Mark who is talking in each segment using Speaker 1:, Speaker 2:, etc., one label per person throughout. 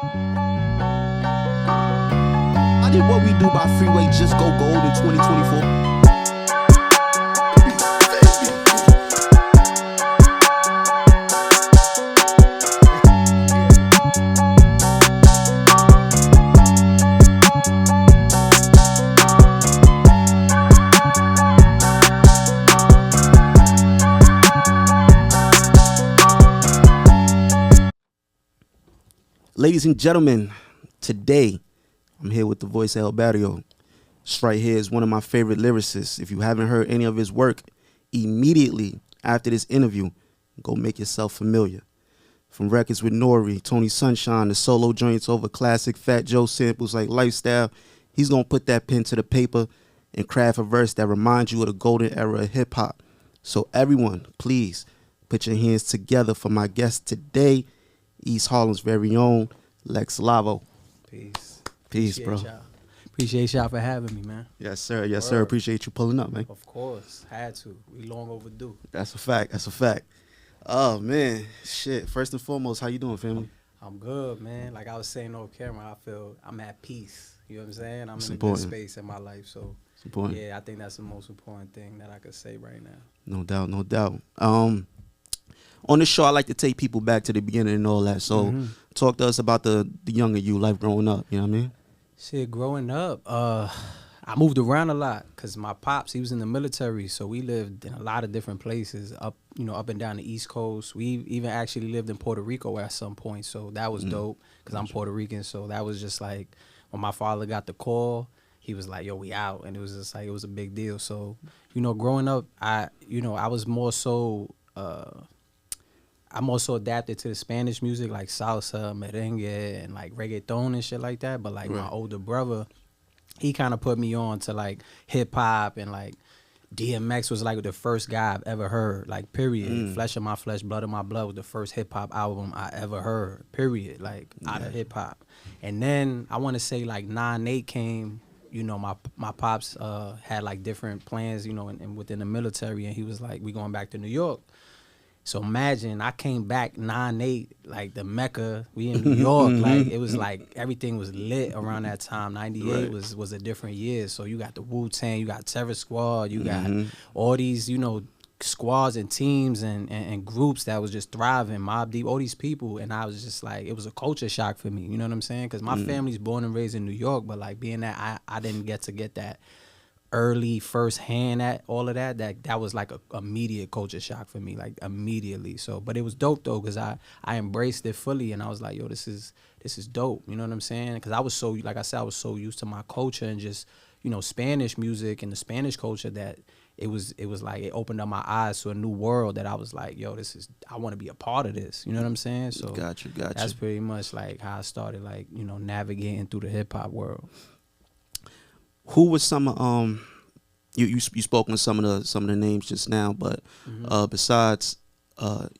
Speaker 1: I did What We Do by Freeway just go gold in 2024. Ladies and gentlemen, today I'm here with the Voice of El Barrio. This right here is one of my favorite lyricists. If you haven't heard any of his work, immediately after this interview, go make yourself familiar. From records with N.O.R.E, Tony Sunshine, the solo joints over classic Fat Joe samples like Lifestyle, he's going to put that pen to the paper and craft a verse that reminds you of the golden era of hip-hop. So everyone, please put your hands together for my guest today, East Harlem's very own Lex Lavo.
Speaker 2: Peace.
Speaker 1: Peace, bro.
Speaker 2: Appreciate y'all for having me, man.
Speaker 1: Yes, sir. Yes, sir. Appreciate you pulling up, man.
Speaker 2: Of course. Had to. We long overdue.
Speaker 1: That's a fact. That's a fact. Oh, man. Shit. First and foremost, how you doing, family?
Speaker 2: I'm good, man. Like I was saying on camera, I feel I'm at peace. You know what I'm saying? I'm
Speaker 1: It's
Speaker 2: in
Speaker 1: important.
Speaker 2: a good space in my life. So,
Speaker 1: It's important.
Speaker 2: yeah, I think that's the most important thing that I could say right now.
Speaker 1: No doubt. No doubt. On this show, I like to take people back to the beginning and all that. So, talk to us about the younger you, life growing up. You know what I mean?
Speaker 2: Shit, growing up, I moved around a lot because my pops, he was in the military, so we lived in a lot of different places up and down the East Coast. We even actually lived in Puerto Rico at some point, so that was dope because I'm Puerto Rican, so that was just like when my father got the call, he was like, yo, we out, and it was just like, it was a big deal. So, growing up, I was more so, I'm also adapted to the Spanish music like salsa, merengue, and like reggaeton and shit like that. But like my older brother, he kind of put me on to like hip hop, and like DMX was like the first guy I've ever heard. Like period. Flesh of My Flesh, Blood of My Blood was the first hip hop album I ever heard. Period. Like out of hip hop. And then I want to say like 9/8 came. My pops had like different plans, and within the military, and he was like, we going back to New York. So imagine I came back 9/8, like the Mecca. We in New York, like it was like everything was lit around that time. 98 was a different year. So you got the Wu-Tang, you got Terror Squad, you got all these, squads and teams and groups that was just thriving, Mobb Deep, all these people. And I was just like, it was a culture shock for me. You know what I'm saying? Because my family's born and raised in New York, but like being that I didn't get that early first hand at all of that was like a immediate culture shock for me, like immediately. So but it was dope though, because I embraced it fully, and I was like, yo, this is dope, you know what I'm saying? Because I was so, like I said, I was so used to my culture and just Spanish music and the Spanish culture that it was like it opened up my eyes to a new world that I was like, yo, I want to be a part of this, you know what I'm saying? So
Speaker 1: Got you.
Speaker 2: That's pretty much like how I started, like navigating through the hip hop world.
Speaker 1: Who was some you spoke on some of the names just now, but besides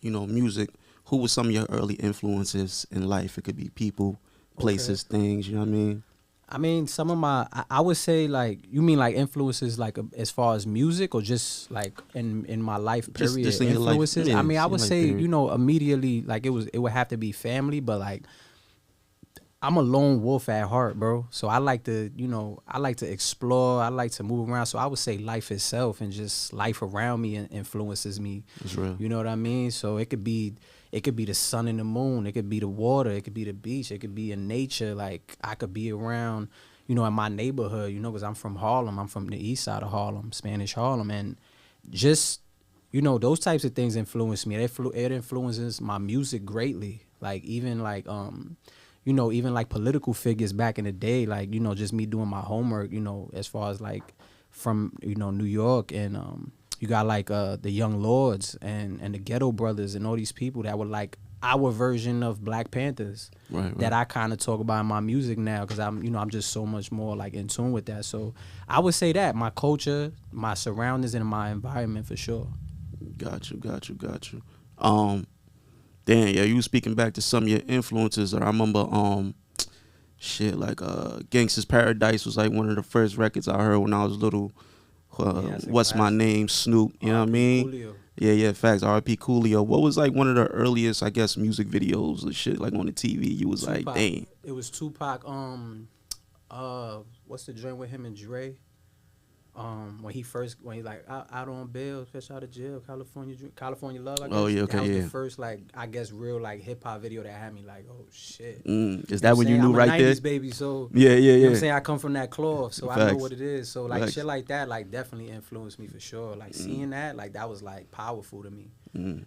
Speaker 1: music, who was some of your early influences in life? It could be people, places, things. You know what I mean?
Speaker 2: I mean, some of my I would say, like, you mean like influences like as far as music, or just like in my life period,
Speaker 1: just in your life,
Speaker 2: influences.
Speaker 1: yeah,
Speaker 2: I mean, I would say
Speaker 1: period.
Speaker 2: Immediately, like it would have to be family, but like I'm a lone wolf at heart, bro. So I like to, explore. I like to move around. So I would say life itself and just life around me influences me. That's
Speaker 1: real.
Speaker 2: You know what I mean? So it could be the sun and the moon. It could be the water. It could be the beach. It could be in nature. Like I could be around, in my neighborhood, because I'm from Harlem. I'm from the east side of Harlem, Spanish Harlem. And just, those types of things influence me. It influences my music greatly. Like even like, even like political figures back in the day, like, just me doing my homework, as far as like from, New York, and you got like the Young Lords and the Ghetto Brothers and all these people that were like our version of Black Panthers,
Speaker 1: right.
Speaker 2: that I kind of talk about in my music now, because I'm just so much more like in tune with that. So I would say that my culture, my surroundings, and my environment for sure.
Speaker 1: Got you. Damn, yeah, you was speaking back to some of your influences. Or I remember, Gangsta's Paradise was like one of the first records I heard when I was little. What's My Name, Snoop, you know what I mean?
Speaker 2: Julio.
Speaker 1: Yeah, facts. R.I.P. Coolio. What was like one of the earliest, I guess, music videos or shit like on the TV? You was like,
Speaker 2: Tupac.
Speaker 1: dang.
Speaker 2: It was Tupac. What's the joint with him and Dre? When he like out on bail, fresh out of jail, California Love, I
Speaker 1: Oh
Speaker 2: guess.
Speaker 1: yeah,
Speaker 2: That
Speaker 1: okay,
Speaker 2: was the
Speaker 1: yeah.
Speaker 2: first like I guess real like hip hop video that had me like, oh shit.
Speaker 1: Is
Speaker 2: You know what I'm
Speaker 1: that when you
Speaker 2: saying?
Speaker 1: knew
Speaker 2: I'm a
Speaker 1: right there?
Speaker 2: 90s baby, so
Speaker 1: Yeah,
Speaker 2: you know what I'm
Speaker 1: yeah.
Speaker 2: saying? I come from that cloth, so I know
Speaker 1: Facts.
Speaker 2: what it is. So like
Speaker 1: Facts.
Speaker 2: shit like that like definitely influenced me for sure. Like seeing that, like that was like powerful to me.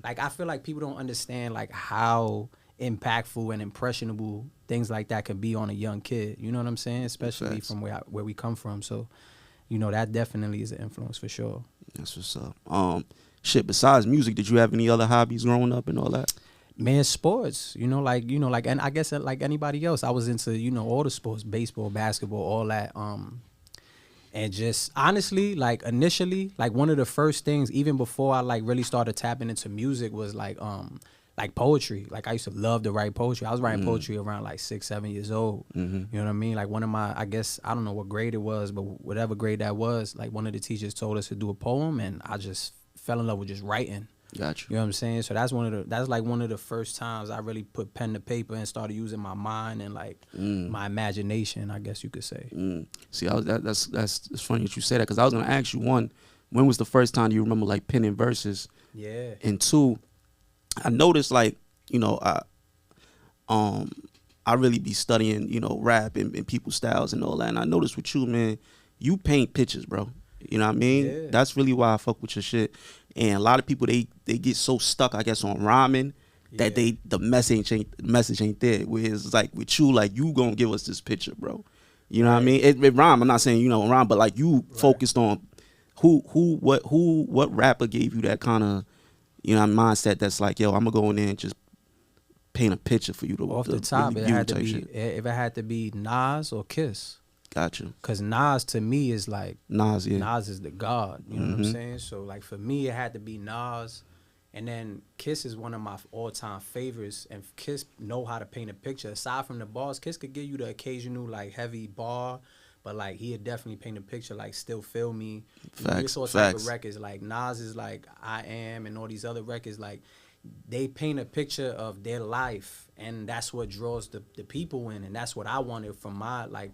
Speaker 2: Like I feel like people don't understand like how impactful and impressionable things like that can be on a young kid. You know what I'm saying? Especially
Speaker 1: Facts.
Speaker 2: from where we come from. So, you know, that definitely is an influence for sure.
Speaker 1: That's what's up. Shit. Besides music, did you have any other hobbies growing up and all that?
Speaker 2: Man, sports, like, and I guess like anybody else, I was into, all the sports, baseball, basketball, all that. And just honestly, like initially, like one of the first things, even before I like really started tapping into music, was like poetry. Like I used to love to write poetry. I was writing poetry around like 6, 7 years old. You know what I mean? Like one of my, I guess I don't know what grade it was, but whatever grade that was, like one of the teachers told us to do a poem, and I just fell in love with just writing.
Speaker 1: Gotcha.
Speaker 2: You know what I'm saying? So that's like one of the first times I really put pen to paper and started using my mind and like my imagination, I guess you could say.
Speaker 1: See, that's it's funny that you say that because I was gonna ask you one, when was the first time you remember like penning verses?
Speaker 2: Yeah.
Speaker 1: And two, I noticed like I really be studying rap and people's styles and all that, and I noticed with you, man, you paint pictures, bro. You know what I mean?
Speaker 2: Yeah.
Speaker 1: That's really why I fuck with your shit. And a lot of people they get so stuck, I guess, on rhyming that
Speaker 2: Yeah.
Speaker 1: the message ain't there. Whereas like with you, like you gonna give us this picture, bro. You know what I
Speaker 2: Right.
Speaker 1: mean? It rhyme. I'm not saying rhyme, but like you
Speaker 2: Right.
Speaker 1: focused on what rapper gave you that kind of mindset that's like, yo, I'm gonna go in there and just paint a picture for you to
Speaker 2: Off the
Speaker 1: really
Speaker 2: top, it
Speaker 1: view
Speaker 2: had to
Speaker 1: type
Speaker 2: be
Speaker 1: shit.
Speaker 2: if it had to be Nas or Kiss,
Speaker 1: Gotcha.
Speaker 2: cause Nas to me is like
Speaker 1: Nas, yeah.
Speaker 2: Nas is the god. You know what I'm saying? So like for me, it had to be Nas, and then Kiss is one of my all-time favorites. And Kiss know how to paint a picture. Aside from the bars, Kiss could give you the occasional like heavy bar, but like he'd definitely paint a picture like "Still Feel Me." This all type of records like Nas is like "I Am" and all these other records like. They paint a picture of their life, and that's what draws the people in, and that's what I wanted from my like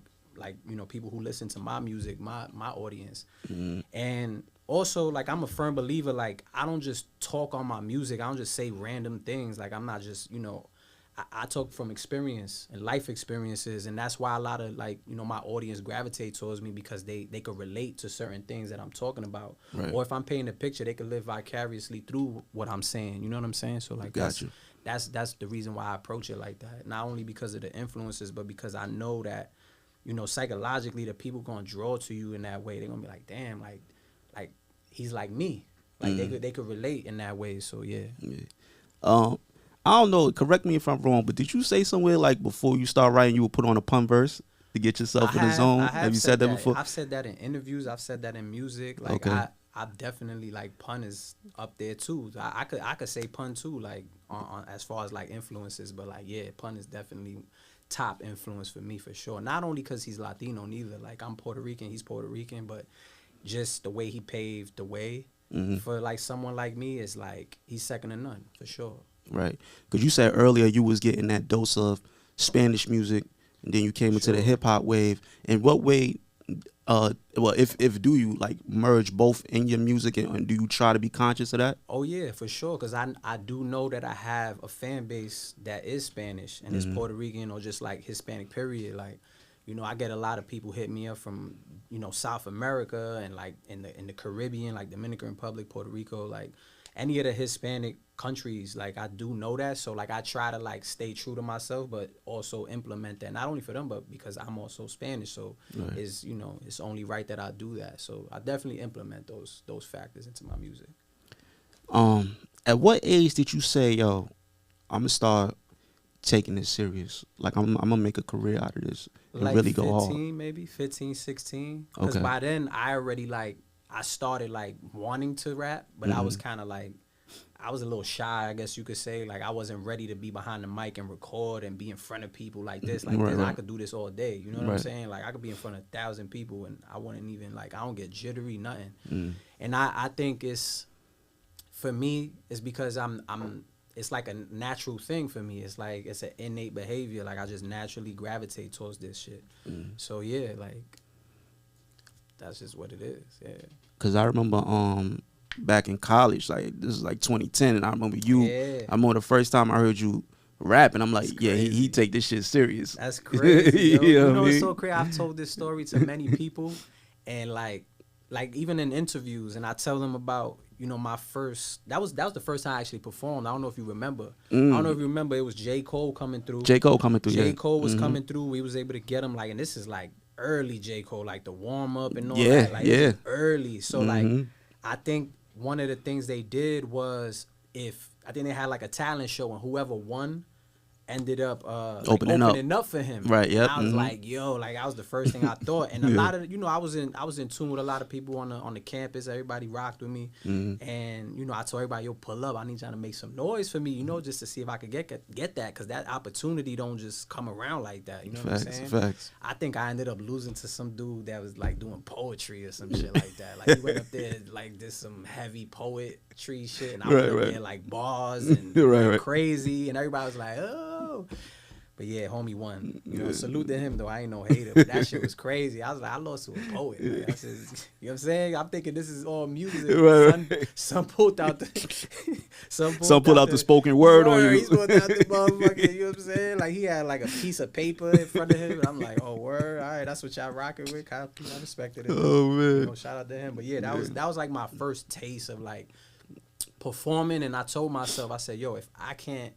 Speaker 2: people who listen to my music, my audience. And also like I'm a firm believer, like I don't just talk on my music, I don't just say random things, like I'm not just I talk from experience and life experiences, and that's why a lot of like my audience gravitate towards me, because they could relate to certain things that I'm talking about.
Speaker 1: Right.
Speaker 2: Or if I'm painting a picture, they could live vicariously through what I'm saying. You know what I'm saying? So like
Speaker 1: Gotcha.
Speaker 2: that's the reason why I approach it like that. Not only because of the influences, but because I know that psychologically the people gonna draw to you in that way. They're gonna be like, damn, like he's like me. Like they could relate in that way. So yeah.
Speaker 1: I don't know. Correct me if I'm wrong, but did you say somewhere like before you start writing, you would put on a pun verse to get yourself in the zone? Have you said that before?
Speaker 2: I've said that in interviews. I've said that in music. Like
Speaker 1: Okay.
Speaker 2: I definitely like pun is up there too. I could say pun too, like on as far as like influences. But like yeah, pun is definitely top influence for me for sure. Not only because he's Latino neither. Like I'm Puerto Rican, he's Puerto Rican, but just the way he paved the way for like someone like me is like he's second to none for sure.
Speaker 1: Right. Because you said earlier you was getting that dose of Spanish music, and then you came into the hip hop wave. In what way, if do you like merge both in your music, and do you try to be conscious of that?
Speaker 2: Oh yeah, for sure. Cause I do know that I have a fan base that is Spanish and is Puerto Rican or just like Hispanic period. Like, I get a lot of people hit me up from South America and like in the Caribbean, like Dominican Republic, Puerto Rico, like any of the Hispanic countries. Like I do know that, so like I try to like stay true to myself, but also implement that not only for them, but because I'm also Spanish. So it's it's only right that I do that. So I definitely implement those factors into my music.
Speaker 1: At what age did you say, yo, I'm gonna start taking this serious? Like I'm gonna make a career out of this and
Speaker 2: Like
Speaker 1: really
Speaker 2: 15,
Speaker 1: go hard.
Speaker 2: maybe 15, 16. Because
Speaker 1: Okay.
Speaker 2: by then I already like I started like wanting to rap, but I was kind of like I was a little shy, I guess you could say. Like I wasn't ready to be behind the mic and record and be in front of people like this. Like
Speaker 1: Right,
Speaker 2: this, I
Speaker 1: right.
Speaker 2: could do this all day. You know what I'm
Speaker 1: Right.
Speaker 2: saying? Like I could be in front of 1,000 people and I wouldn't even like I don't get jittery, nothing. And I think it's for me, it's because I'm it's like a natural thing for me. It's like it's an innate behavior. Like I just naturally gravitate towards this shit. So yeah, like that's just what it is. Yeah.
Speaker 1: Cause I remember back in college, like this is like 2010, and I remember you.
Speaker 2: Yeah.
Speaker 1: I remember the first time I heard you rap, and I'm like,
Speaker 2: That's
Speaker 1: yeah, he
Speaker 2: crazy.
Speaker 1: take this shit serious.
Speaker 2: That's crazy, yo.
Speaker 1: You know
Speaker 2: You
Speaker 1: what I
Speaker 2: know, it's
Speaker 1: mean?
Speaker 2: so crazy. I've told this story to many people, and like even in interviews, and I tell them about, you know, my first. That was the first time I actually performed. I don't know if you remember. I don't know if you remember. It was J. Cole coming through.
Speaker 1: J. Cole coming through.
Speaker 2: J. Cole was coming through. We was able to get him like, and this is like early J. Cole, like the warm up and all
Speaker 1: Yeah,
Speaker 2: that. Like
Speaker 1: yeah.
Speaker 2: it was early. So like, I think one of the things they did was I think they had like a talent show, and whoever won ended up
Speaker 1: Opening
Speaker 2: up for him.
Speaker 1: Right,
Speaker 2: And
Speaker 1: yep,
Speaker 2: I was like, yo, like that was the first thing I thought. And a lot of, you know, I was in tune with a lot of people on the campus. Everybody rocked with me. And, you know, I told everybody, yo, pull up. I need y'all to make some noise for me, you know, just to see if I could get that, because that opportunity don't just come around like that. You know what I'm saying?
Speaker 1: Facts.
Speaker 2: I think I ended up losing to some dude that was like doing poetry or some shit like that. Like he went up there like did some heavy poetry shit, and I went up there like bars and
Speaker 1: Right.
Speaker 2: crazy, and everybody was like, oh. But yeah, homie won. You know, salute to him though. I ain't no hater, but that shit was crazy. I was like, I lost to a poet. Like, that's just, you know what I'm saying? I'm thinking this is all music.
Speaker 1: Right.
Speaker 2: Some pulled out the some
Speaker 1: pulled out the spoken word on you.
Speaker 2: He's going out the motherfucker. You know what I'm saying? Like he had like a piece of paper in front of him, and I'm like, oh word, all right, that's what y'all rocking with. I respected it.
Speaker 1: Oh man.
Speaker 2: You know, shout out to him. But yeah, that was like my first taste of like performing, and I told myself, I said, yo, if I can't,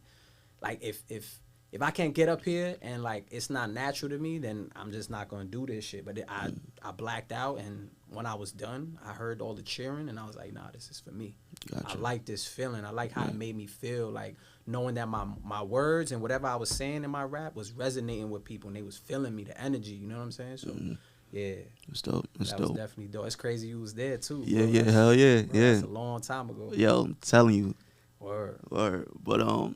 Speaker 2: like, if I can't get up here and like it's not natural to me, then I'm just not gonna do this shit. But I blacked out, and when I was done, I heard all the cheering, and I was like, nah, this is for me. Gotcha. I like this feeling. I like how it made me feel, like knowing that my words and whatever I was saying in my rap was resonating with people, and they was feeling me, the energy. You know what I'm saying? So. Yeah,
Speaker 1: it's dope. It's
Speaker 2: that
Speaker 1: dope.
Speaker 2: was definitely dope. It's crazy you was there too.
Speaker 1: Yeah,
Speaker 2: bro.
Speaker 1: yeah, hell yeah,
Speaker 2: Bro,
Speaker 1: yeah.
Speaker 2: That's a long time ago.
Speaker 1: Yo, I'm telling you.
Speaker 2: Word.
Speaker 1: But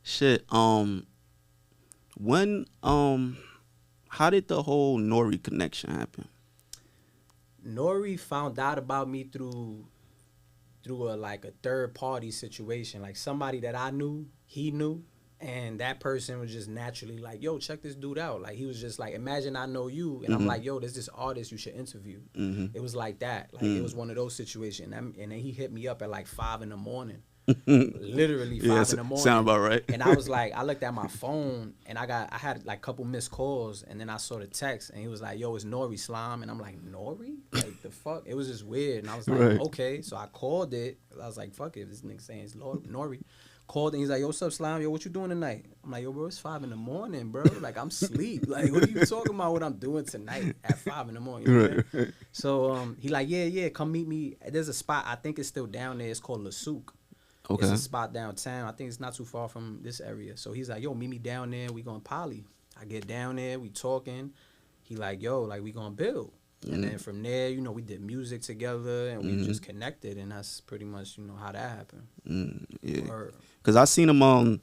Speaker 1: shit. When how did the whole N.O.R.E connection happen?
Speaker 2: N.O.R.E found out about me through a third party situation, like somebody that I knew, he knew. And that person was just naturally like, yo, check this dude out. Like, he was just like, imagine I know you. And I'm like, yo, there's this artist you should interview. It was like that. Like, it was one of those situations. And then he hit me up at like 5 in the morning. Literally 5 in the morning.
Speaker 1: Sound about right.
Speaker 2: And I was like, I looked at my phone, and I had like a couple missed calls. And then I saw the text, and he was like, yo, it's N.O.R.E Slime. And I'm like, N.O.R.E? Like, the fuck? It was just weird. And I was like, okay. So I called it. I was like, fuck it. This nigga saying it's N.O.R.E. Called, and he's like, yo, what's up, Slime? Yo, what you doing tonight? I'm like, yo, bro, it's 5 in the morning, bro. Like, I'm asleep. Like, what are you talking about what I'm doing tonight at 5 in the morning? You know what I mean? So he like, yeah, come meet me. There's a spot, I think it's still down there. It's called La Souk. Okay. It's a spot downtown. I think it's not too far from this area. So he's like, yo, meet me down there. We going poly. I get down there. We talking. He like, yo, like, we going to build. And then from there, you know, we did music together, and we just connected, and that's pretty much, you know, how that happened.
Speaker 1: Yeah. Because I seen him on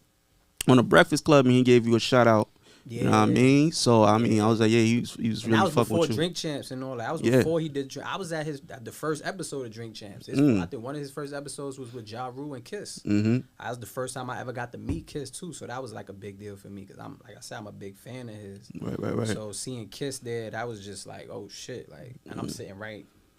Speaker 1: the Breakfast Club, and he gave you a shout out. Yeah. You know what I mean? So, I mean, I was like, yeah, he was really fucking with you.
Speaker 2: That was before Drink Champs and all that. That was before he did Drink. I was at the first episode of Drink Champs. I think one of his first episodes was with Ja Rule and Kiss. That was the first time I ever got to meet Kiss, too. So that was like a big deal for me, because I'm, like I said, I'm a big fan of his.
Speaker 1: Right.
Speaker 2: So seeing Kiss there, that was just like, oh, shit. Like, and I'm sitting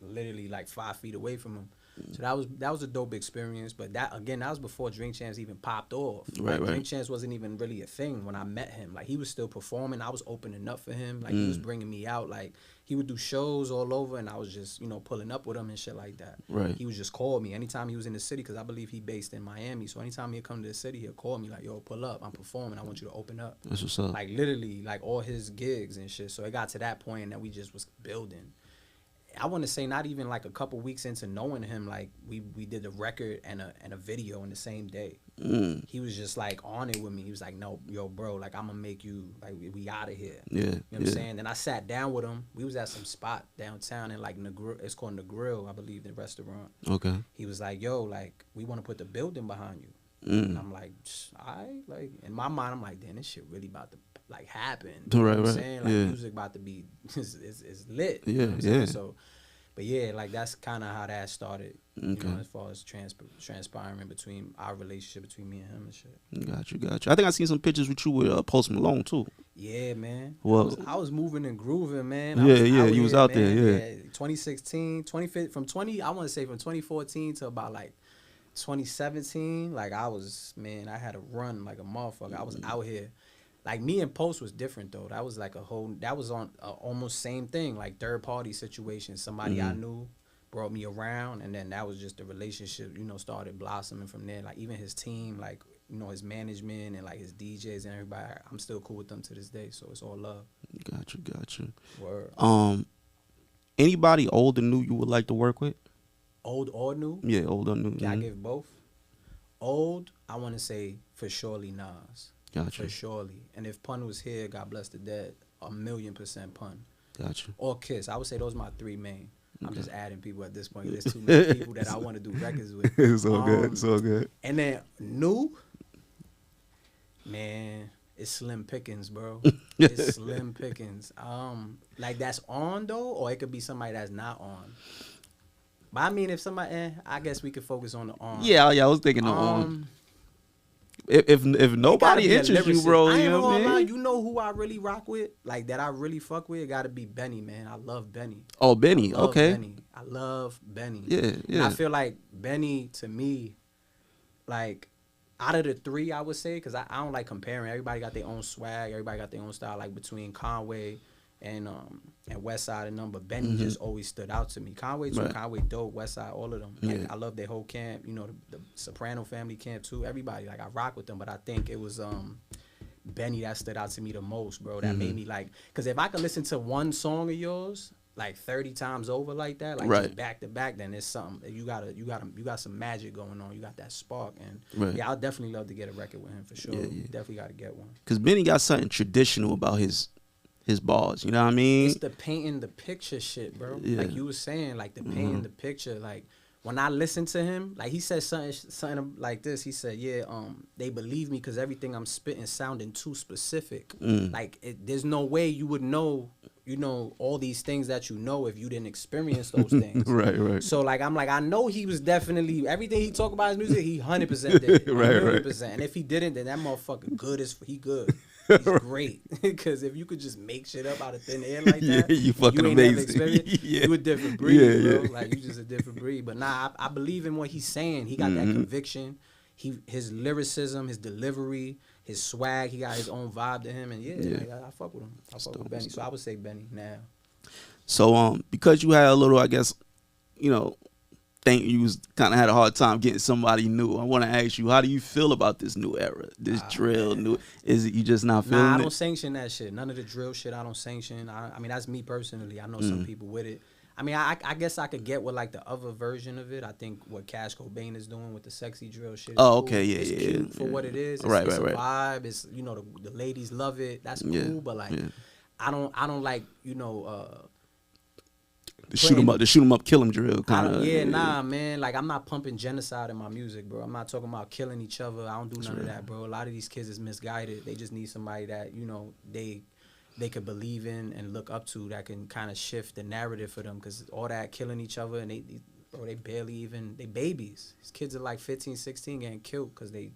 Speaker 2: literally like 5 feet away from him. So that was a dope experience, but that was before Drink Champs even popped off. Like, Drink Champs wasn't even really a thing when I met him. Like, he was still performing. I was opening up for him. Like, he was bringing me out. Like, he would do shows all over, and I was just, you know, pulling up with him and shit like that. Right. He would just call me anytime he was in the city, because I believe he based in Miami. So anytime he'd come to the city, he'd call me like, yo, pull up. I'm performing. I want you to open up.
Speaker 1: That's what's up.
Speaker 2: Like, literally, like, all his gigs and shit. So it got to that point that we just was building. I want to say not even like a couple weeks into knowing him, like we did a record and a video in the same day. He was just like on it with me. He was like, no, yo, bro, like, I'm gonna make you, like, we out of here. Yeah. You know what I'm saying? Then I sat down with him. We was at some spot downtown in like it's called The Grill, I believe, the restaurant. Okay. He was like, yo, like, we want to put the building behind you. And I'm like, all right. Like, in my mind, I'm like, damn, this shit really about to like happen. You know what I'm saying? Like, music about to be is lit. You know what I'm saying? So, But yeah, like that's kind of how that started. You
Speaker 1: Okay.
Speaker 2: know, as far as transpiring between our relationship between me and him and shit.
Speaker 1: Got you. I think I seen some pictures with you with Post Malone too.
Speaker 2: Yeah, man.
Speaker 1: Well,
Speaker 2: I was moving and grooving, man. I
Speaker 1: yeah,
Speaker 2: was
Speaker 1: yeah,
Speaker 2: out
Speaker 1: you was
Speaker 2: here,
Speaker 1: out there,
Speaker 2: man.
Speaker 1: yeah.
Speaker 2: Yeah, 2016, 2015, from 20, I want to say from 2014 to about like 2017. Like I was, man, I had a run like a motherfucker. I was out here. Like me and Post was different though. That was like that was on almost same thing, like third party situation. Somebody I knew brought me around, and then that was just the relationship, you know, started blossoming from there. Like even his team, like, you know, his management and like his DJs and everybody, I'm still cool with them to this day. So it's all love.
Speaker 1: Got you.
Speaker 2: Word.
Speaker 1: Anybody old and new you would like to work with?
Speaker 2: Old or new?
Speaker 1: Yeah, old or new.
Speaker 2: Can I give both? Old, I want to say for surely Nas.
Speaker 1: Got you.
Speaker 2: For surely. And if Pun was here, God bless the dead, 1,000,000% Pun.
Speaker 1: Got you.
Speaker 2: Or Kiss. I would say those are my three main. I'm
Speaker 1: Okay.
Speaker 2: just adding people at this point. There's too many people that I want to do records with.
Speaker 1: It's all good. It's all good.
Speaker 2: And then new, man, it's slim pickings, bro. It's slim pickings. Like that's on though, or it could be somebody that's not on. But I mean, if somebody, I guess we could focus on the on.
Speaker 1: Yeah, I was thinking the If nobody interests you, bro, you know what I mean?
Speaker 2: You know who I really rock with, like that I really fuck with. It got to be Benny, man. I love Benny.
Speaker 1: Oh, Benny. Okay.
Speaker 2: Benny. I love Benny.
Speaker 1: Yeah,
Speaker 2: And I feel like Benny to me, like out of the three, I would say, because I don't like comparing. Everybody got their own swag. Everybody got their own style. Like between Conway and Westside and them, but Benny just always stood out to me. Conway too.
Speaker 1: Right.
Speaker 2: Conway dope. Westside, all of them. Like,
Speaker 1: Yeah.
Speaker 2: I love their whole camp. You know, the Soprano family camp too. Everybody, like I rock with them. But I think it was Benny that stood out to me the most, bro. That made me like, because if I could listen to one song of yours like 30 times over like that, like
Speaker 1: Right.
Speaker 2: just back to back, then it's something. You got some magic going on. You got that spark, and
Speaker 1: Right.
Speaker 2: yeah, I'll definitely love to get a record with him for sure.
Speaker 1: Yeah.
Speaker 2: Definitely got to get one.
Speaker 1: Because Benny got something traditional about his bars. You know what I mean?
Speaker 2: It's the painting the picture shit, bro.
Speaker 1: Yeah.
Speaker 2: Like you was saying, like the painting the picture. Like when I listen to him, like he said something like this. He said, "Yeah, they believe me because everything I'm spitting sounding too specific. Like there's no way you would know, you know, all these things that you know if you didn't experience those things.
Speaker 1: Right.
Speaker 2: So like I'm like I know he was definitely everything he talk about his music. He 100% did it.
Speaker 1: Right.
Speaker 2: 100%. And if he didn't, then that motherfucker good as he good. He's great. Because if you could just make shit up out of thin air like that,
Speaker 1: Yeah, you fucking
Speaker 2: ain't never
Speaker 1: amazing.
Speaker 2: experienced,
Speaker 1: Yeah.
Speaker 2: you a different breed,
Speaker 1: Yeah,
Speaker 2: bro.
Speaker 1: yeah.
Speaker 2: Like you just a different breed. But nah, I believe in what he's saying. He got that conviction. His lyricism, his delivery, his swag. He got his own vibe to him, and like, I fuck with him. I fuck with Benny. So I would say Benny now.
Speaker 1: So because you had a little, I guess, you know, think you was kind of had a hard time getting somebody new. I want to ask you, how do you feel about this new era? This drill, new? Is it you just not feeling
Speaker 2: Nah, I
Speaker 1: it?
Speaker 2: don't sanction that shit. None of the drill shit I don't sanction. I mean, that's me personally. I know some people with it. I mean, I guess I could get with like the other version of it. I think what Cash Cobain is doing with the sexy drill shit. Is
Speaker 1: Oh,
Speaker 2: cool.
Speaker 1: okay, yeah,
Speaker 2: it's
Speaker 1: yeah,
Speaker 2: cute
Speaker 1: yeah,
Speaker 2: for what it is. It's,
Speaker 1: Right.
Speaker 2: a vibe. It's, you know, the ladies love it. That's cool.
Speaker 1: Yeah,
Speaker 2: But like,
Speaker 1: yeah.
Speaker 2: I don't like, you know.
Speaker 1: The shoot 'em up, kill 'em drill kind of.
Speaker 2: Nah, man. Like I'm not pumping genocide in my music, bro. I'm not talking about killing each other. I don't do none of that, bro. A lot of these kids is misguided. They just need somebody that, you know, they could believe in and look up to, that can kind of shift the narrative for them. Because all that killing each other, and they barely even, they babies. These kids are like 15, 16 getting killed because they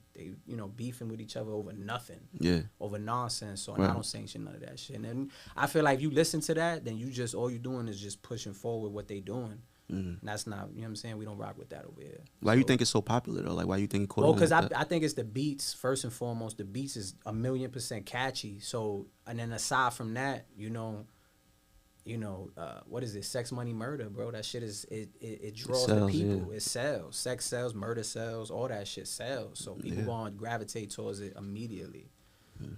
Speaker 2: you know, beefing with each other over nothing.
Speaker 1: Yeah.
Speaker 2: Over nonsense. So
Speaker 1: Right.
Speaker 2: I don't sanction none of that shit. And then I feel like if you listen to that, then you just, all you doing is just pushing forward what they doing. And that's not, you know what I'm saying? We don't rock with that over here.
Speaker 1: Why you think it's so popular though? Like why you think it caught
Speaker 2: Well,
Speaker 1: on
Speaker 2: because
Speaker 1: like that?
Speaker 2: I think it's the beats, first and foremost. The beats is 1,000,000% catchy. So, and then aside from that, you know, what is it? Sex, money, murder, bro. That shit is, it draws
Speaker 1: sells,
Speaker 2: the people.
Speaker 1: yeah.
Speaker 2: It sells. Sex sells, murder sells, all that shit sells. So people gonna gravitate towards it immediately.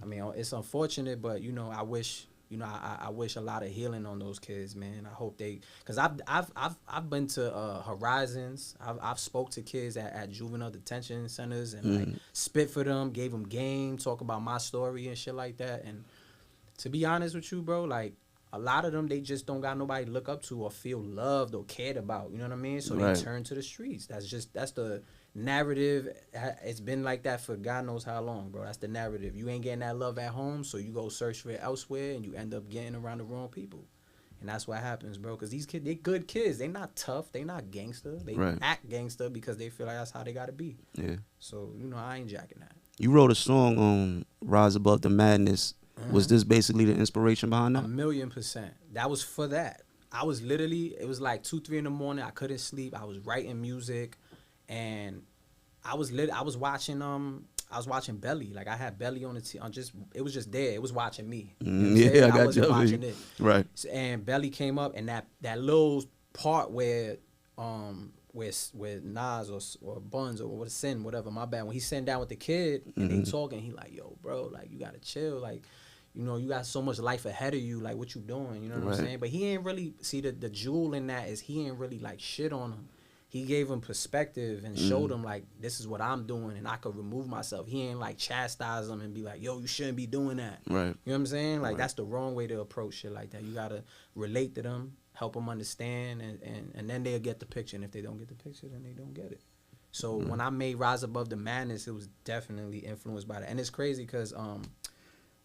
Speaker 2: I mean, it's unfortunate, but you know, I wish a lot of healing on those kids, man. I hope they, cause I've been to Horizons. I've spoke to kids at juvenile detention centers and like spit for them, gave them game, talk about my story and shit like that. And to be honest with you, bro, like a lot of them, they just don't got nobody to look up to or feel loved or cared about. You know what I mean? So
Speaker 1: Right.
Speaker 2: they turn to the streets. That's the narrative. It's been like that for God knows how long, bro. That's the narrative. You ain't getting that love at home, so you go search for it elsewhere, and you end up getting around the wrong people. And that's what happens, bro. Because these kids, they good kids. They not tough. They not gangster. They act gangster because they feel like that's how they got to be.
Speaker 1: Yeah.
Speaker 2: So, I ain't jacking that.
Speaker 1: You wrote a song on Rise Above the Madness. Was this basically the inspiration behind that?
Speaker 2: 1,000,000%. That was for that. I was literally, it was like 2, 3 in the morning. I couldn't sleep. I was writing music, and I was watching Belly. Like, I had Belly on it was just there. It was watching me. You know what I'm saying?
Speaker 1: I got
Speaker 2: wasn't watching it.
Speaker 1: Right.
Speaker 2: And Belly came up, and that little part where Nas or Buns or Sin, whatever, my bad, when he sitting down with the kid and they talking, he like, yo, bro, like, you gotta chill, like, you got so much life ahead of you, like, what you doing, you know what I'm saying? But he ain't really, see, the jewel in that is he ain't really, like, shit on him. He gave him perspective and showed him, like, this is what I'm doing and I could remove myself. He ain't, like, chastise him and be like, yo, you shouldn't be doing that.
Speaker 1: Right.
Speaker 2: You know what I'm saying? Like, that's the wrong way to approach shit like that. You gotta relate to them, help them understand, and then they'll get the picture. And if they don't get the picture, then they don't get it. So when I made Rise Above the Madness, it was definitely influenced by that. And it's crazy because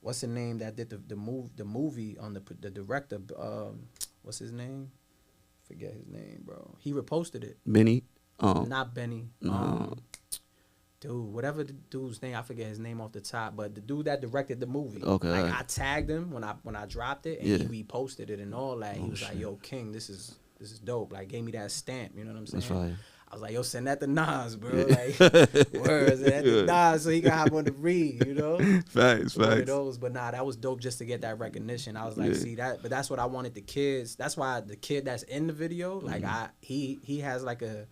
Speaker 2: what's the name that did the movie on the director? What's his name? Forget his name, bro. He reposted it.
Speaker 1: Benny.
Speaker 2: Not Benny. Dude, whatever the dude's name, I forget his name off the top, but the dude that directed the movie.
Speaker 1: Okay.
Speaker 2: Like, I tagged him when I dropped it, and he reposted it and all that. He was like, "Yo, King, this is dope." Like, gave me that stamp. You know what I'm saying?
Speaker 1: That's right.
Speaker 2: I was like, "Yo, send that to Nas, bro." Like, words, send that to Nas so he can hop on the read. You know?
Speaker 1: Facts.
Speaker 2: One of those, but nah, that was dope just to get that recognition. I was like, see that, but that's what I wanted the kids. That's why the kid that's in the video, like, he has like a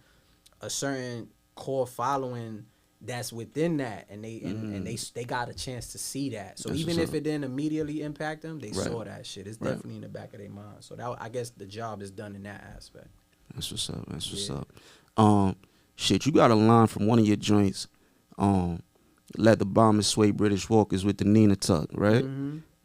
Speaker 2: certain core following that's within that, and they got a chance to see that. So that's even if it didn't immediately impact them, they saw that shit. It's definitely in the back of their mind. So that, I guess the job is done in that aspect.
Speaker 1: That's what's up. That's what's up. Shit, you got a line from one of your joints. Let the bombers sway British walkers with the Nina tuck, right?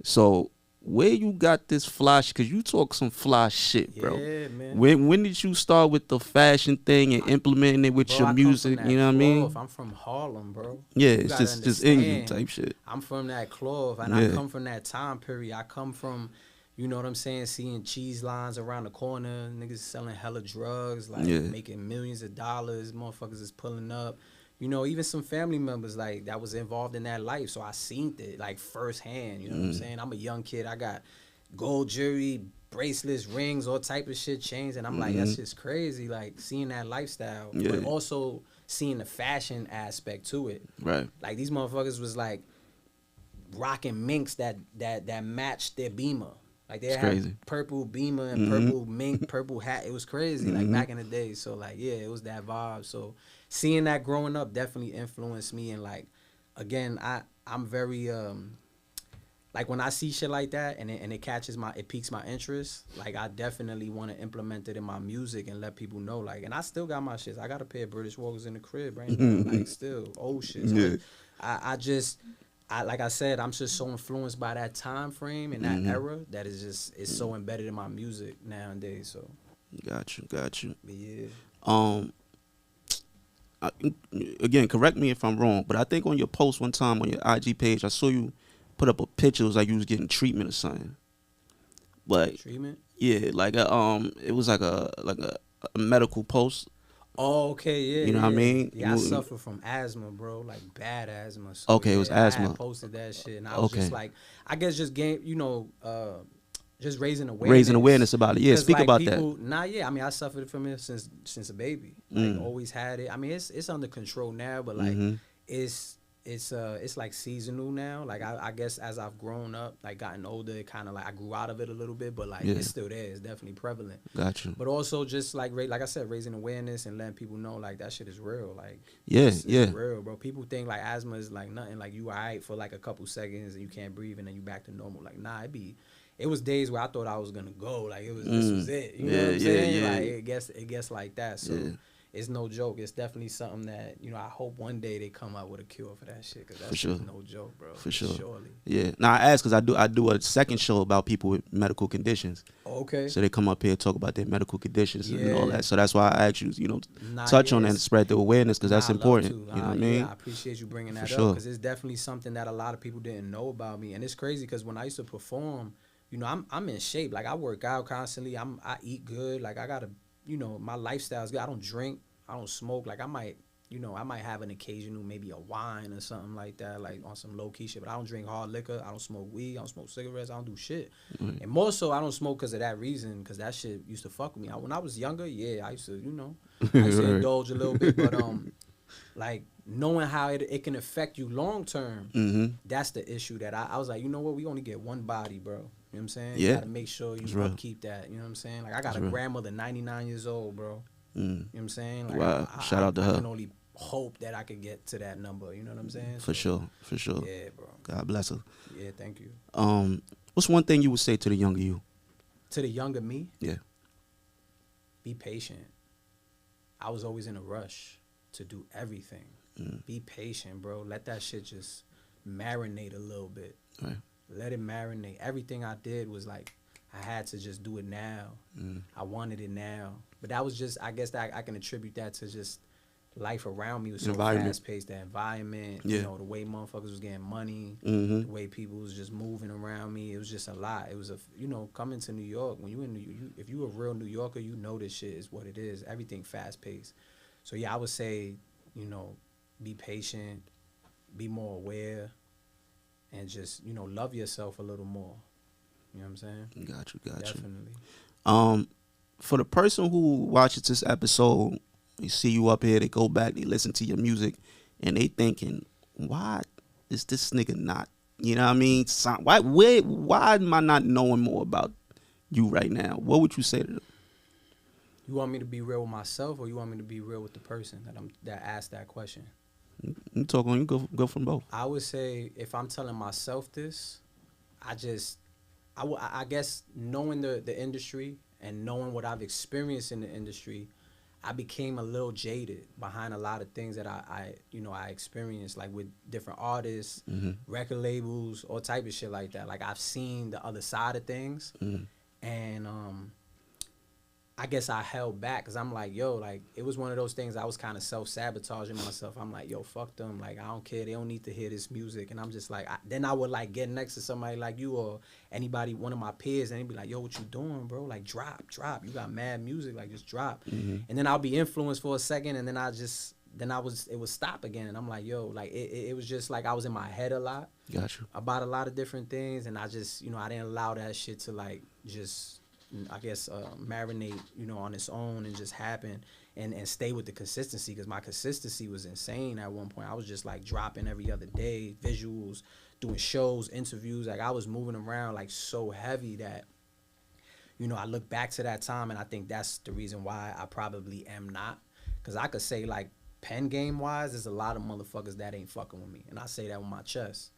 Speaker 1: So where you got this fly shit? Because you talk some fly shit, bro.
Speaker 2: Yeah, man.
Speaker 1: When did you start with the fashion thing and implementing it with your music? You know what I mean?
Speaker 2: I'm from Harlem, bro.
Speaker 1: Yeah, it's just in you type shit.
Speaker 2: I'm from that cloth, and I come from that time period. I come from, you know what I'm saying, seeing cheese lines around the corner, niggas selling hella drugs, like making millions of dollars, motherfuckers is pulling up. You know, even some family members, like, that was involved in that life. So I seen it, like, firsthand. You know what I'm saying? I'm a young kid. I got gold jewelry, bracelets, rings, all type of shit, chains. And I'm like, that's just crazy, like, seeing that lifestyle. But also seeing the fashion aspect to it. Right. Like, these motherfuckers was, like, rocking minks that matched their Beamer. Like, they had purple Beamer and purple mink, purple hat. It was crazy, like, back in the day. So, like, yeah, it was that vibe. So seeing that growing up definitely influenced me. And, like, again, I'm very like, when I see shit like that and it piques my interest, like, I definitely want to implement it in my music and let people know, like, and I still got my shit. I got a pair of British Walkers in the crib right now, like, still old shit. So like I said, I'm just so influenced by that time frame and that era that it's so embedded in my music nowadays. So
Speaker 1: got you.
Speaker 2: But yeah.
Speaker 1: Again, correct me if I'm wrong, but I think on your post one time on your IG page, I saw you put up a picture. It was like you was getting treatment or something. But
Speaker 2: treatment?
Speaker 1: Yeah, like it was like a medical post.
Speaker 2: Oh, okay, yeah.
Speaker 1: You know what I mean?
Speaker 2: Yeah, I suffer from asthma, bro, like bad asthma. So,
Speaker 1: okay, it was asthma.
Speaker 2: I posted that shit, and I was just like, I guess just just raising awareness
Speaker 1: about it. Yeah, speak
Speaker 2: like,
Speaker 1: about
Speaker 2: people,
Speaker 1: that.
Speaker 2: Nah, yeah. I mean, I suffered from it since a baby. Like, always had it. I mean, it's under control now, but like it's like seasonal now. Like, I guess as I've grown up, like, gotten older, it kind of like I grew out of it a little bit, but like it's still there. It's definitely prevalent.
Speaker 1: Gotcha.
Speaker 2: But also just like I said, raising awareness and letting people know, like, that shit is real. Like,
Speaker 1: it's
Speaker 2: real, bro. People think like asthma is like nothing. Like, you alright for like a couple seconds and you can't breathe and then you back to normal. Like, nah, it was days where I thought I was gonna go. Like, this was it. You know what I'm saying? Like, it gets like that. So it's no joke. It's definitely something that, I hope one day they come out with a cure for that shit. Cause that's just no joke, bro.
Speaker 1: For sure.
Speaker 2: Surely.
Speaker 1: Yeah. Now I ask because I do a second show about people with medical conditions.
Speaker 2: Okay.
Speaker 1: So they come up here and talk about their medical conditions and all that. So that's why I asked you, touch on that and spread the awareness because that's important. You know what I mean?
Speaker 2: Yeah, I appreciate you bringing that up because it's definitely something that a lot of people didn't know about me. And it's crazy because when I used to perform, you know, I'm in shape. Like I work out constantly. I eat good. Like I gotta, you know, my lifestyle's good. I don't drink. I don't smoke. Like I might, you know, I might have an occasional maybe a wine or something like that, like on some low key shit. But I don't drink hard liquor. I don't smoke weed. I don't smoke cigarettes. I don't do shit.
Speaker 1: Right.
Speaker 2: And more so, I don't smoke because of that reason. Because that shit used to fuck with me. When I was younger, yeah, I used to, you know, I used to indulge a little bit. But like knowing how it can affect you long term, that's the issue that I was like, you know what, we only get one body, bro. You know what I'm saying?
Speaker 1: Yeah.
Speaker 2: You gotta make sure you upkeep that. You know what I'm saying? Like I got a grandmother, 99 years old, bro. You know what I'm saying? Like,
Speaker 1: wow. Shout out to her.
Speaker 2: I can only hope that I could get to that number. You know what I'm saying?
Speaker 1: For sure.
Speaker 2: Yeah, bro.
Speaker 1: God bless her.
Speaker 2: Yeah, thank you.
Speaker 1: What's one thing you would say to the younger you?
Speaker 2: To the younger me?
Speaker 1: Yeah.
Speaker 2: Be patient. I was always in a rush to do everything. Be patient, bro. Let that shit just marinate a little bit.
Speaker 1: Right.
Speaker 2: Let it marinate. Everything I did was like, I had to just do it now. I wanted it now. But that was just, I guess that I can attribute that to just life around me was so fast paced. The environment, you know, the way motherfuckers was getting money, the way people was just moving around me. It was just a lot. It was you know, coming to New York, when if you a real New Yorker, you know this shit is what it is. Everything fast paced. So yeah, I would say, you know, be patient, be more aware, and just, you know, love yourself a little more. You know what I'm saying?
Speaker 1: Got you.
Speaker 2: Definitely.
Speaker 1: For the person who watches this episode, they see you up here, they go back, they listen to your music, and they thinking, why is this nigga not, you know what I mean? Why am I not knowing more about you right now? What would you say to them?
Speaker 2: You want me to be real with myself, or you want me to be real with the person that asked that question?
Speaker 1: You talk on, you go from both.
Speaker 2: I would say if I'm telling myself this, I guess knowing the industry and knowing what I've experienced in the industry, I became a little jaded behind a lot of things that I experienced, like with different artists, record labels, all type of shit like that. Like I've seen the other side of things, and I guess I held back because I'm like, yo, like it was one of those things I was kind of self-sabotaging myself. I'm like, yo, fuck them. Like I don't care. They don't need to hear this music. And I'm just like, then I would like get next to somebody like you or anybody, one of my peers, and they'd be like, yo, what you doing, bro? Like drop. You got mad music. Like just drop. And then I'll be influenced for a second, and then it would stop again. And I'm like, yo, like it was just like I was in my head a lot.
Speaker 1: Got you.
Speaker 2: About a lot of different things, and I just, you know, I didn't allow that shit to like just, I guess, marinate, you know, on its own and just happen and stay with the consistency, because my consistency was insane at one point. I was just like dropping every other day, visuals, doing shows, interviews. Like I was moving around like so heavy that, you know, I look back to that time and I think that's the reason why I probably am not. Because I could say like pen game wise, there's a lot of motherfuckers that ain't fucking with me. And I say that with my chest.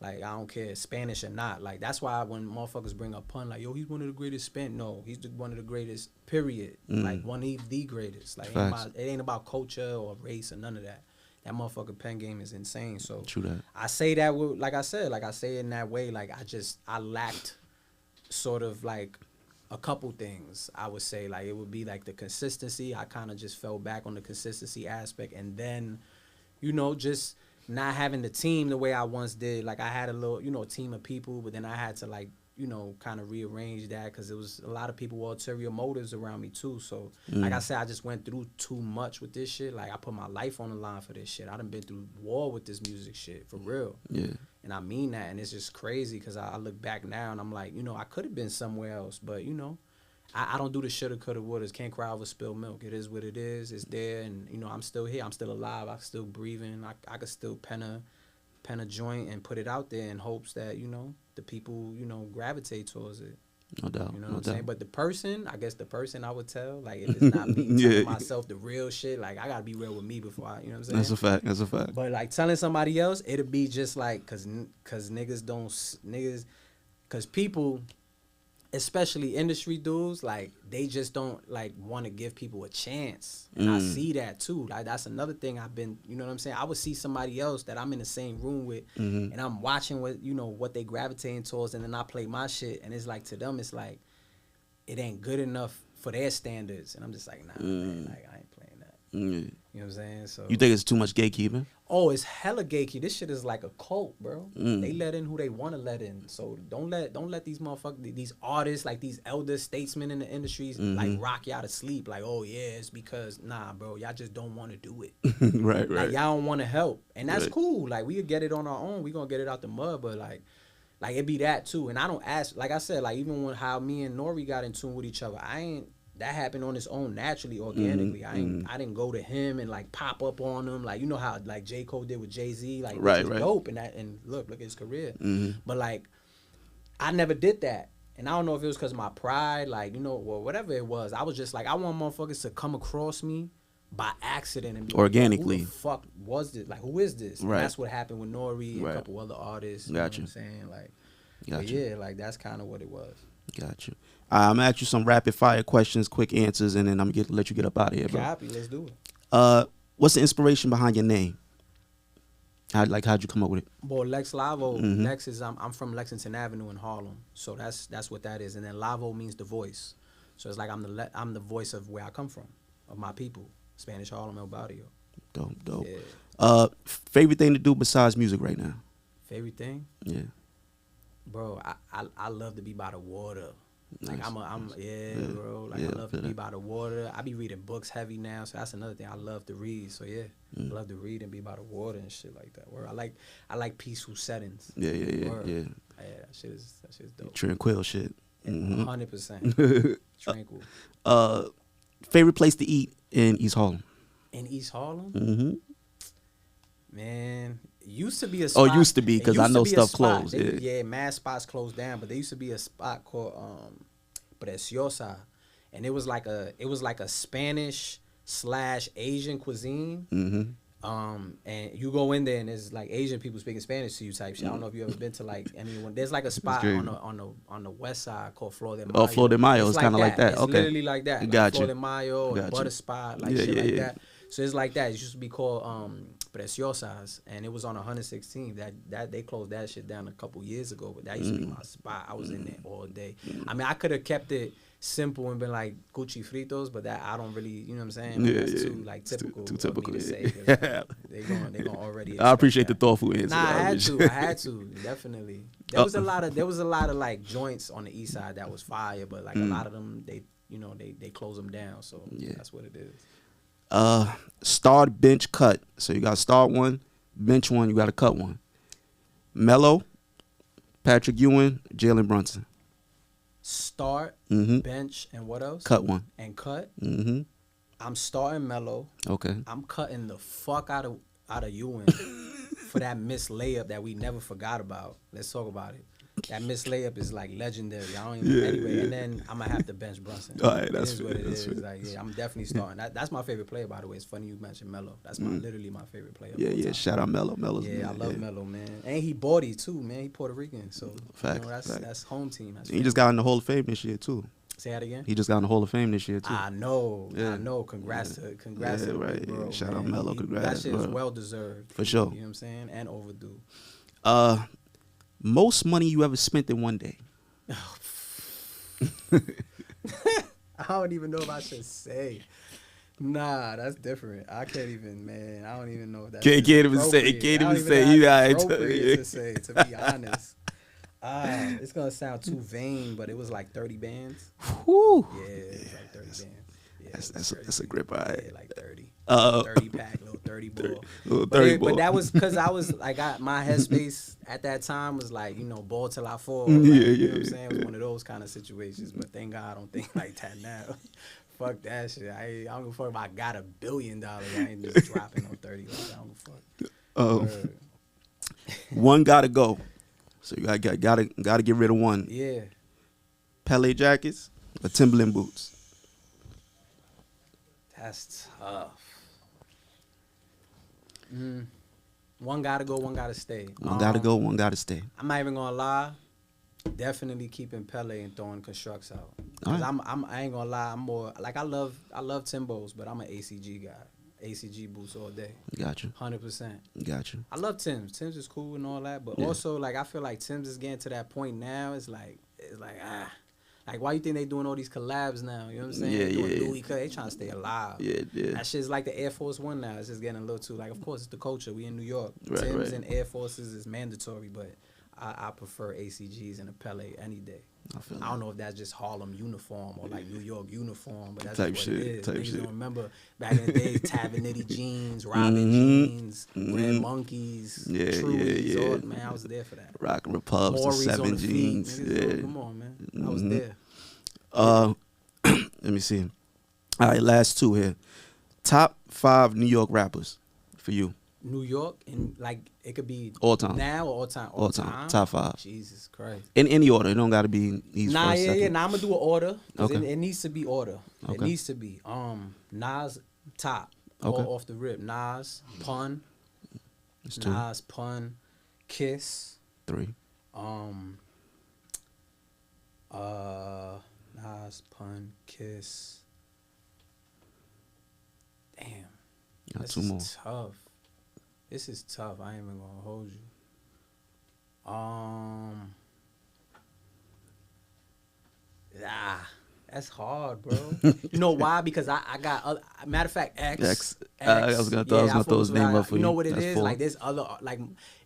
Speaker 2: Like, I don't care, Spanish or not. Like, that's why when motherfuckers bring up pun, like, yo, he's one of the greatest Spanish. No, he's one of the greatest, period. Like, one of the greatest. Like, it ain't about culture or race or none of that. That motherfucker pen game is insane. So,
Speaker 1: True that.
Speaker 2: I say that, like I say it in that way. Like, I lacked sort of, like, a couple things, I would say. Like, it would be, like, the consistency. I kind of just fell back on the consistency aspect. And then, you know, just not having the team the way I once did. Like I had a little, you know, team of people, but then I had to like, you know, kind of rearrange that because there was a lot of people with ulterior motives around me too. So like I said, I just went through too much with this shit. Like I put my life on the line for this shit. I done been through war with this music shit for real.
Speaker 1: Yeah.
Speaker 2: And I mean that, and it's just crazy because I look back now and I'm like, you know, I could have been somewhere else, but you know, I don't do the shoulda, coulda, wouldas. Can't cry over spilled milk. It is what it is. It's there, and you know I'm still here. I'm still alive. I'm still breathing. I could still pen a joint and put it out there in hopes that, you know, the people, you know, gravitate towards it.
Speaker 1: No doubt.
Speaker 2: You know what I'm saying? But the person I would tell, like if it's not me telling myself the real shit, like I gotta be real with me before I, you know what I'm saying?
Speaker 1: That's a fact.
Speaker 2: But like telling somebody else, it'll be just like cause people, especially industry dudes, like they just don't like want to give people a chance, and I see that too. Like that's another thing I've been, you know what I'm saying? I would see somebody else that I'm in the same room with, and I'm watching what they gravitating towards, and then I play my shit, and it's like to them, it's like it ain't good enough for their standards, and I'm just like, nah, man, like I ain't playing that.
Speaker 1: Mm.
Speaker 2: You know what I'm saying? So
Speaker 1: You think it's too much gatekeeping?
Speaker 2: oh, it's hella gatekeep. This shit is like a cult, bro.
Speaker 1: Mm.
Speaker 2: They let in who they want to let in. So don't let these motherfuckers, these artists, like these elder statesmen in the industries, like rock y'all to sleep. Like, oh yeah, it's because nah, bro, y'all just don't want to do it.
Speaker 1: Right,
Speaker 2: Like y'all don't want to help, and that's
Speaker 1: Right.
Speaker 2: cool. Like we could get it on our own. We gonna get it out the mud, but like it be that too. And I don't ask. Like I said, like even when how me and N.O.R.E got in tune with each other, I ain't. That happened on its own naturally, organically. I didn't go to him and like pop up on him, like you know how like J. Cole did with Jay-Z, like which is dope, and look at his career. But like I never did that, and I don't know if it was because of my pride, like you know, or whatever it was. I was just like I want motherfuckers to come across me by accident and be
Speaker 1: organically.
Speaker 2: Like, who the fuck was this? Like who is this?
Speaker 1: Right.
Speaker 2: And that's what happened with N.O.R.E. and a couple other artists. You know what I'm saying? Like, yeah, like that's kind of what it was.
Speaker 1: Got you. I'm gonna ask you some rapid fire questions, quick answers, and then I'm gonna let you get up out of here, bro.
Speaker 2: Copy, let's do it.
Speaker 1: What's the inspiration behind your name? How'd you come up with it?
Speaker 2: Boy, Lex Lavo. Lex is I'm from Lexington Avenue in Harlem, so that's what that is. And then Lavo means the voice, so it's like I'm the voice of where I come from, of my people, Spanish Harlem, El Barrio.
Speaker 1: Dope.
Speaker 2: Yeah.
Speaker 1: Favorite thing to do besides music right now?
Speaker 2: Favorite thing?
Speaker 1: Yeah.
Speaker 2: Bro, I love to be by the water. Like
Speaker 1: Nice.
Speaker 2: bro. Like I love to be by the water. I be reading books heavy now, so that's another thing I love to read. So yeah, I love to read and be by the water and shit like that. Where I like peaceful settings.
Speaker 1: Yeah.
Speaker 2: Yeah, that shit is dope.
Speaker 1: Tranquil shit.
Speaker 2: 100% tranquil.
Speaker 1: Favorite place to eat in East Harlem?
Speaker 2: In East Harlem?
Speaker 1: Mm-hmm.
Speaker 2: Man, used to be a spot.
Speaker 1: Oh, used to be, because I know stuff closed.
Speaker 2: Yeah, mad spots closed down, but there used to be a spot called Preciosa, and it was like a Spanish / Asian cuisine. And you go in there and there's like Asian people speaking Spanish to you type shit. I don't know if you ever been to like anyone. There's like a spot on the west side called Flor de Mayo.
Speaker 1: Oh, Flor de Mayo. It's kind of like that.
Speaker 2: It's
Speaker 1: Okay.
Speaker 2: literally like that. Like
Speaker 1: Gotcha.
Speaker 2: Flor de Mayo or Butter Spot, like shit like that. So it's like that. It used to be called Preciosas, and it was on 116. That they closed that shit down a couple years ago, but that used to be my spot. I was in there all day. I mean, I could have kept it simple and been like Gucci fritos, but that I don't really, you know what I'm saying? Like, that's too like typical.
Speaker 1: Too typical.
Speaker 2: To say, they going already.
Speaker 1: I appreciate the thoughtful answer.
Speaker 2: Nah, I had to definitely. There was a lot of like joints on the east side that was fire, but like a lot of them they close them down. So that's what it is.
Speaker 1: Start, bench, cut. So you got to start one, bench one, you got to cut one. Melo, Patrick Ewing, Jalen Brunson.
Speaker 2: Start, bench, and what else?
Speaker 1: Cut one.
Speaker 2: And cut.
Speaker 1: Mm-hmm.
Speaker 2: I'm starting Melo.
Speaker 1: Okay.
Speaker 2: I'm cutting the fuck out of Ewing for that missed layup that we never forgot about. Let's talk about it. That missed layup is like legendary. I don't even anyway. And then I'm gonna have to bench Brunson.
Speaker 1: All right, that's
Speaker 2: what it is.
Speaker 1: fair.
Speaker 2: Like, yeah, I'm definitely starting. That's my favorite player, by the way. It's funny you mentioned Melo. That's literally my favorite player.
Speaker 1: Yeah. Shout out Melo. Melo's
Speaker 2: yeah,
Speaker 1: man.
Speaker 2: I love Melo, man. And he Bordy too, man. He Puerto Rican, so that's home team.
Speaker 1: He just got in the Hall of Fame this year too.
Speaker 2: Say that again.
Speaker 1: He just got in the Hall of Fame this year too.
Speaker 2: I know. Congrats to the
Speaker 1: right.
Speaker 2: bro.
Speaker 1: Shout out Melo. Congrats.
Speaker 2: That shit is well deserved.
Speaker 1: For sure.
Speaker 2: You know what I'm saying? And overdue.
Speaker 1: Most money you ever spent in one day?
Speaker 2: I don't even know if I should say. Nah, that's different. I can't even, man. I don't even know if that's
Speaker 1: Can't even say.
Speaker 2: To say, to be honest. It's gonna sound too vain, but it was like 30 bands.
Speaker 1: Whew.
Speaker 2: Yeah, it was like 30 bands. Yeah,
Speaker 1: that's a grip, all right.
Speaker 2: Yeah, like 30. 30 pack, little 30 ball. But that was because I was like, my headspace at that time was like, ball till I fall. Like, you know what I'm saying? It was one of those kind of situations. But thank God I don't think like that now. Fuck that shit. I don't give a fuck if I got $1 billion. I ain't just dropping on 30. Like, I don't give a fuck.
Speaker 1: One gotta go. So you gotta get rid of one.
Speaker 2: Yeah.
Speaker 1: Pele jackets or Timberland boots?
Speaker 2: That's tough. One gotta go, one gotta stay.
Speaker 1: One gotta go, one gotta stay.
Speaker 2: I'm not even gonna lie. Definitely keeping Pele and throwing constructs out. Cause I ain't gonna lie. I'm more like I love Timbos, but I'm an ACG guy. ACG boots all day.
Speaker 1: Gotcha.
Speaker 2: 100%.
Speaker 1: Gotcha.
Speaker 2: I love Tim's. Tim's is cool and all that, but also like I feel like Tim's is getting to that point now. It's like Like, why you think they doing all these collabs now? You know what I'm saying?
Speaker 1: Yeah,
Speaker 2: They doing
Speaker 1: yeah.
Speaker 2: Louis, cause they trying to stay alive.
Speaker 1: Yeah, yeah.
Speaker 2: That shit's like the Air Force One now. It's just getting a little too, like, of course, it's the culture. We in New York.
Speaker 1: Right,
Speaker 2: Timbs
Speaker 1: right.
Speaker 2: and Air Forces is mandatory, but I prefer ACGs and a Pele any day. I don't know if that's just Harlem uniform or like New York uniform, but that's
Speaker 1: Type
Speaker 2: just what
Speaker 1: shit,
Speaker 2: it is.
Speaker 1: type
Speaker 2: Niggas
Speaker 1: shit.
Speaker 2: don't remember back in the days, Tavernetti jeans, Robin jeans, Red Monkeys,
Speaker 1: Yeah,
Speaker 2: Truies.
Speaker 1: yeah, yeah.
Speaker 2: All, man, I was there for that.
Speaker 1: Rockin' Repubs, the
Speaker 2: N.O.R.E's on
Speaker 1: 7
Speaker 2: the feet.
Speaker 1: jeans.
Speaker 2: Niggas,
Speaker 1: Yeah.
Speaker 2: come on, man. I was there.
Speaker 1: Let me see. All right, last two here. Top 5 New York rappers for you.
Speaker 2: New York, and like it could be
Speaker 1: All time.
Speaker 2: now or all time.
Speaker 1: All time. Top 5.
Speaker 2: Jesus Christ.
Speaker 1: In any order. It don't got to be these
Speaker 2: Nah,
Speaker 1: first,
Speaker 2: yeah,
Speaker 1: second.
Speaker 2: yeah. Nah, I'm gonna do an order.
Speaker 1: Okay.
Speaker 2: It needs to be order. It
Speaker 1: Okay.
Speaker 2: needs to be. Nas top.
Speaker 1: Okay.
Speaker 2: All off the rip. Nas, Pun.
Speaker 1: That's 2.
Speaker 2: Nas, Pun, Kiss.
Speaker 1: 3.
Speaker 2: Nas, Pun, Kiss. Damn.
Speaker 1: Got
Speaker 2: This
Speaker 1: 2
Speaker 2: is
Speaker 1: more.
Speaker 2: tough. This is tough. I ain't even gonna hold you. That's hard, bro. You know why? Because I got other, matter of fact, X.
Speaker 1: I was gonna throw his name up for
Speaker 2: you.
Speaker 1: you.
Speaker 2: Know what it
Speaker 1: That's
Speaker 2: is?
Speaker 1: 4.
Speaker 2: Like there's other like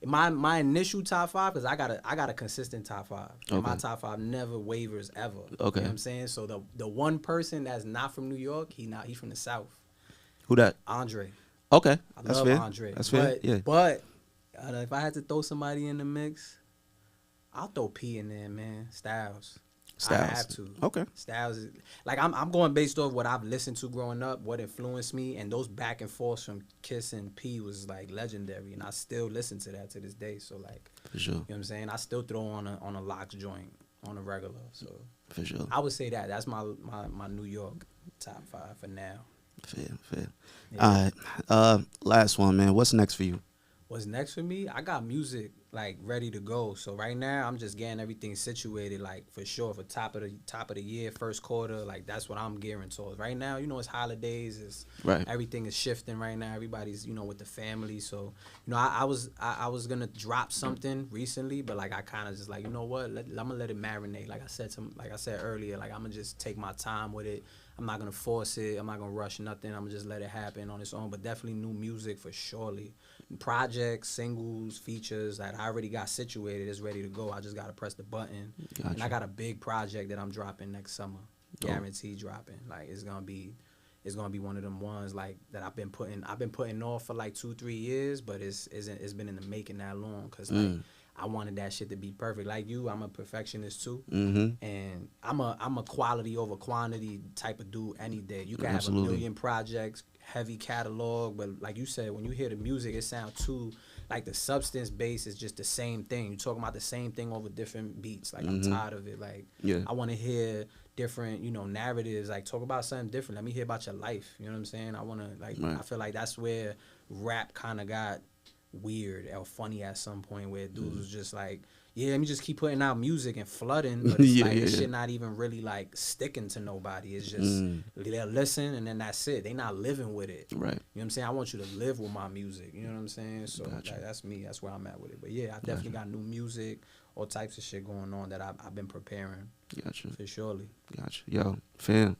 Speaker 2: my initial top 5 because I got a consistent top 5. And my top 5 never wavers ever.
Speaker 1: Okay.
Speaker 2: You know what I'm saying? So the one person that's not from New York, he's from the South.
Speaker 1: Who that?
Speaker 2: Andre.
Speaker 1: Okay.
Speaker 2: I
Speaker 1: That's
Speaker 2: love
Speaker 1: fair.
Speaker 2: Andre.
Speaker 1: That's fair. Yeah.
Speaker 2: But if I had to throw somebody in the mix, I'll throw P in there, man. Styles. I have to.
Speaker 1: Okay.
Speaker 2: Styles is like I'm going based off what I've listened to growing up, what influenced me, and those back and forths from Kiss and P was like legendary, and I still listen to that to this day. So like,
Speaker 1: For sure.
Speaker 2: you know what I'm saying? I still throw on a Locks joint on a regular. So
Speaker 1: For sure.
Speaker 2: I would say that's my New York top 5 for now.
Speaker 1: Fair.
Speaker 2: Yeah.
Speaker 1: All right. Last one, man. What's next for you?
Speaker 2: What's next for me? I got music like ready to go. So right now I'm just getting everything situated, like for sure for top of the year, first quarter. Like that's what I'm gearing towards. Right now, you know, it's holidays. It's
Speaker 1: Right.
Speaker 2: everything is shifting right now. Everybody's with the family. So I was gonna drop something recently, but like I kind of just like, you know what? I'm gonna let it marinate. Like I said earlier, like I'm gonna just take my time with it. I'm not gonna force it. I'm not gonna rush nothing. I'm gonna just let it happen on its own. But definitely new music for surely. Projects, singles, features that I already got situated is ready to go. I just gotta press the button.
Speaker 1: Gotcha.
Speaker 2: And I got a big project that I'm dropping next summer.
Speaker 1: Dope.
Speaker 2: Guaranteed dropping. Like it's gonna be one of them ones like that I've been putting off for like 2-3 years, but it's been in the making that long because like I wanted that shit to be perfect. Like you, I'm a perfectionist too, and I'm a quality over quantity type of dude any day. You can
Speaker 1: Absolutely.
Speaker 2: have a million projects, heavy catalog, but like you said, when you hear the music, it sounds too like the substance base is just the same thing. You're talking about the same thing over different beats. Like I'm tired of it. Like
Speaker 1: Yeah.
Speaker 2: I want to hear different, narratives. Like talk about something different. Let me hear about your life. You know what I'm saying? I want to like.
Speaker 1: Right.
Speaker 2: I feel like that's where rap kind of got weird or funny at some point, where dudes was just like, yeah, let me just keep putting out music and flooding, but it's like this shit not even really like sticking to nobody. It's just they'll listen and then that's it. They not living with it.
Speaker 1: Right.
Speaker 2: You know what I'm saying? I want you to live with my music. You know what I'm saying? So
Speaker 1: Gotcha.
Speaker 2: that's me. That's where I'm at with it. But yeah, I definitely got new music, all types of shit going on that I've been preparing
Speaker 1: Gotcha.
Speaker 2: for surely.
Speaker 1: Gotcha. Yo, fam.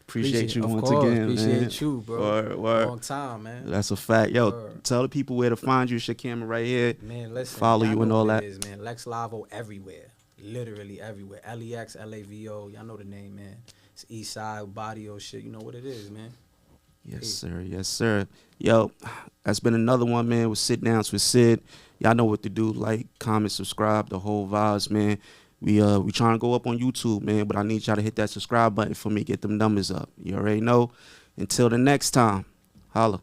Speaker 1: Appreciate you
Speaker 2: of
Speaker 1: once
Speaker 2: course,
Speaker 1: again,
Speaker 2: appreciate
Speaker 1: man.
Speaker 2: you, bro.
Speaker 1: Word.
Speaker 2: Long time, man.
Speaker 1: That's a fact. Yo,
Speaker 2: Word.
Speaker 1: tell the people where to find you. It's your camera right here.
Speaker 2: Man, listen.
Speaker 1: Follow
Speaker 2: y'all
Speaker 1: you and
Speaker 2: know
Speaker 1: all
Speaker 2: what
Speaker 1: that.
Speaker 2: it is, man. Lex Lavo everywhere. Literally everywhere. Lex Lavo. Y'all know the name, man. It's East Side, Barrio shit. You know what it is, man.
Speaker 1: Yes, sir. Yes, sir. Yo, that's been another one, man, with Sit Downs with Sid. Y'all know what to do. Like, comment, subscribe, the whole vibes, man. We trying to go up on YouTube, man, but I need y'all to hit that subscribe button for me, get them numbers up. You already know. Until the next time, holla.